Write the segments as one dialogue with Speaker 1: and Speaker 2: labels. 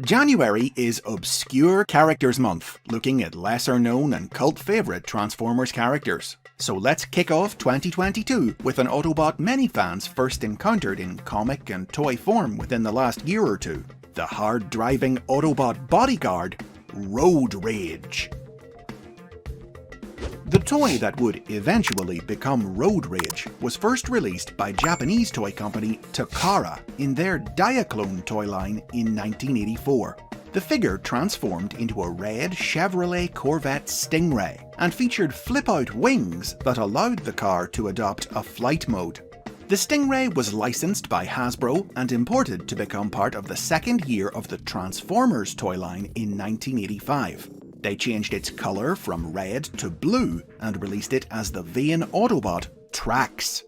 Speaker 1: January is Obscure Characters Month, looking at lesser known and cult favourite Transformers characters. So let's kick off 2022 with an Autobot many fans first encountered in comic and toy form within the last year or two. The hard-driving Autobot bodyguard, Road Rage. The toy that would eventually become Road Rage was first released by Japanese toy company Takara in their Diaclone toy line in 1984. The figure transformed into a red Chevrolet Corvette Stingray and featured flip-out wings that allowed the car to adopt a flight mode. The Stingray was licensed by Hasbro and imported to become part of the second year of the Transformers toy line in 1985. They changed its colour from red to blue and released it as the vain Autobot Trax.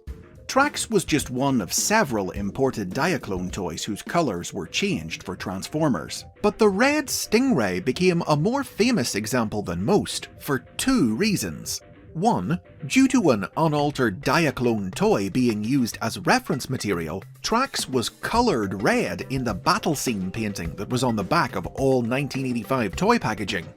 Speaker 1: Trax was just one of several imported Diaclone toys whose colours were changed for Transformers. But the red Stingray became a more famous example than most for two reasons. One, due to an unaltered Diaclone toy being used as reference material, Trax was coloured red in the battle scene painting that was on the back of all 1985 toy packaging.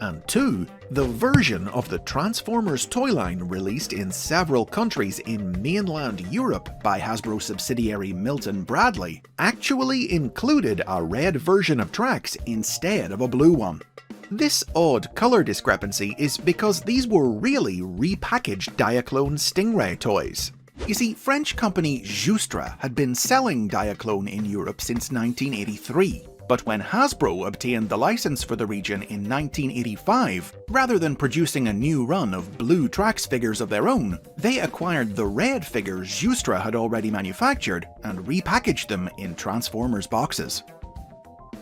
Speaker 1: And two, the version of the Transformers toy line released in several countries in mainland Europe by Hasbro subsidiary Milton Bradley actually included a red version of Trax instead of a blue one. This odd colour discrepancy is because these were really repackaged Diaclone Stingray toys. You see, French company Justra had been selling Diaclone in Europe since 1983. But when Hasbro obtained the license for the region in 1985, rather than producing a new run of blue Trax figures of their own, they acquired the red figures Justra had already manufactured and repackaged them in Transformers boxes.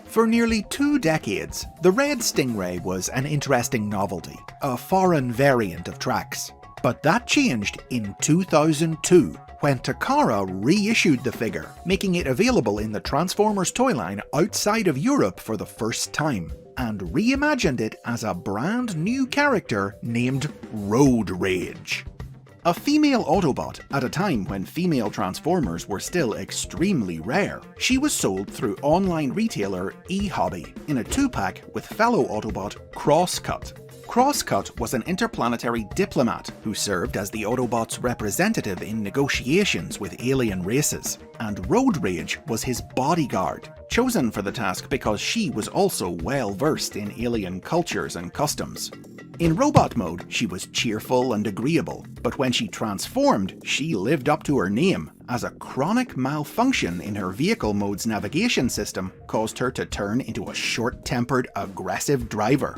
Speaker 1: For nearly 2 decades, the red Stingray was an interesting novelty, a foreign variant of Trax. But that changed in 2002, when Takara reissued the figure, making it available in the Transformers toy line outside of Europe for the first time, and reimagined it as a brand new character named Road Rage. A female Autobot at a time when female Transformers were still extremely rare, she was sold through online retailer eHobby in a 2-pack with fellow Autobot Crosscut. Crosscut was an interplanetary diplomat who served as the Autobots' representative in negotiations with alien races, and Road Rage was his bodyguard, chosen for the task because she was also well versed in alien cultures and customs. In robot mode, she was cheerful and agreeable, but when she transformed, she lived up to her name, as a chronic malfunction in her vehicle mode's navigation system caused her to turn into a short-tempered, aggressive driver.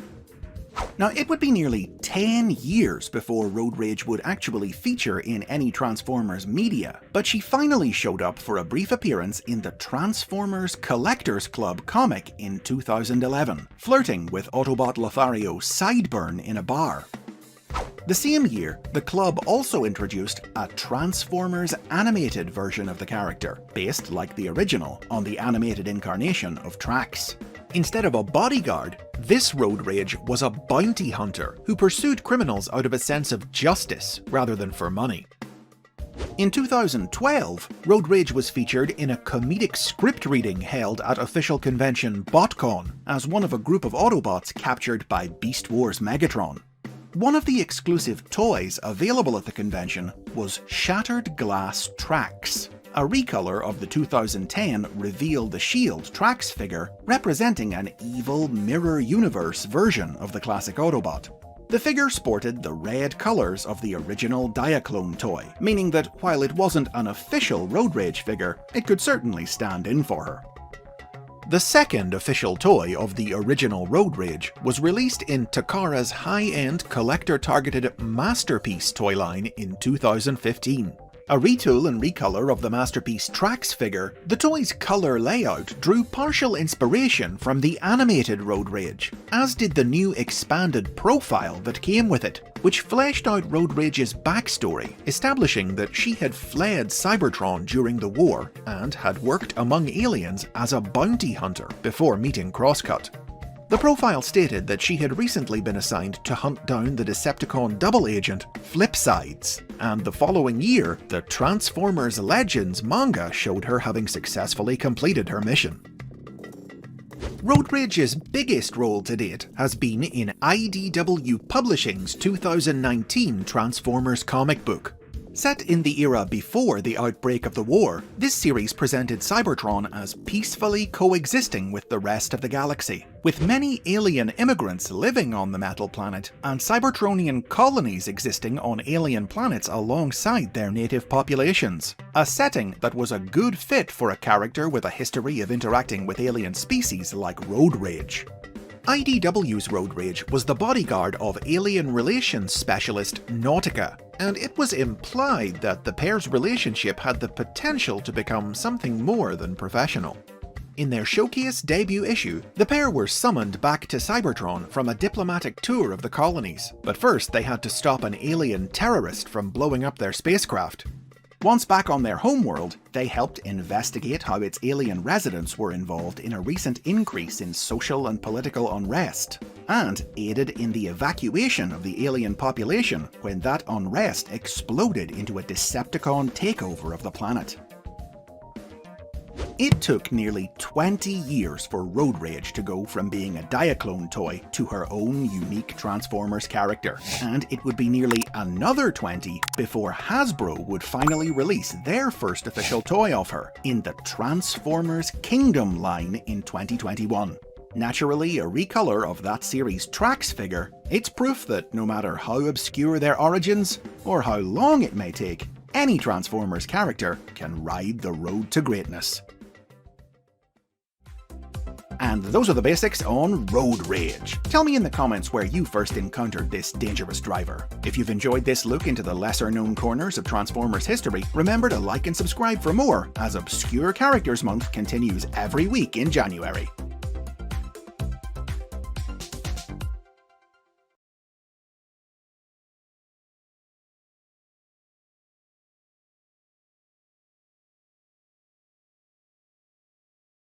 Speaker 1: Now, it would be nearly 10 years before Road Rage would actually feature in any Transformers media, but she finally showed up for a brief appearance in the Transformers Collectors Club comic in 2011, flirting with Autobot Lothario Sideburn in a bar. The same year, the club also introduced a Transformers animated version of the character, based like the original on the animated incarnation of Trax. Instead of a bodyguard, this Road Rage was a bounty hunter who pursued criminals out of a sense of justice rather than for money. In 2012, Road Rage was featured in a comedic script reading held at official convention BotCon as one of a group of Autobots captured by Beast Wars Megatron. One of the exclusive toys available at the convention was Shattered Glass Trax, a recolor of the 2010 Reveal the Shield Trax figure representing an evil mirror universe version of the classic Autobot. The figure sported the red colours of the original Diaclone toy, meaning that while it wasn't an official Road Rage figure, it could certainly stand in for her. The second official toy of the original Road Rage was released in Takara's high-end collector-targeted Masterpiece toy line in 2015. A retool and recolor of the Masterpiece Trax figure, the toy's colour layout drew partial inspiration from the animated Road Rage, as did the new expanded profile that came with it, which fleshed out Road Rage's backstory, establishing that she had fled Cybertron during the war and had worked among aliens as a bounty hunter before meeting Crosscut. The profile stated that she had recently been assigned to hunt down the Decepticon double agent Flipsides, and the following year, the Transformers Legends manga showed her having successfully completed her mission. Road Rage's biggest role to date has been in IDW Publishing's 2019 Transformers comic book. Set in the era before the outbreak of the war, this series presented Cybertron as peacefully coexisting with the rest of the galaxy, with many alien immigrants living on the metal planet, and Cybertronian colonies existing on alien planets alongside their native populations. A setting that was a good fit for a character with a history of interacting with alien species like Road Rage. IDW's Road Rage was the bodyguard of alien relations specialist Nautica, and it was implied that the pair's relationship had the potential to become something more than professional. In their showcase debut issue, the pair were summoned back to Cybertron from a diplomatic tour of the colonies, but first they had to stop an alien terrorist from blowing up their spacecraft. Once back on their homeworld, they helped investigate how its alien residents were involved in a recent increase in social and political unrest, and aided in the evacuation of the alien population when that unrest exploded into a Decepticon takeover of the planet. It took nearly 20 years for Road Rage to go from being a Diaclone toy to her own unique Transformers character, and it would be nearly another 20 before Hasbro would finally release their first official toy of her in the Transformers Kingdom line in 2021. Naturally, a recolor of that series' Trax figure, it's proof that no matter how obscure their origins, or how long it may take, any Transformers character can ride the road to greatness. And those are the basics on Road Rage. Tell me in the comments where you first encountered this dangerous driver. If you've enjoyed this look into the lesser known corners of Transformers history, remember to like and subscribe for more, as Obscure Characters Month continues every week in January.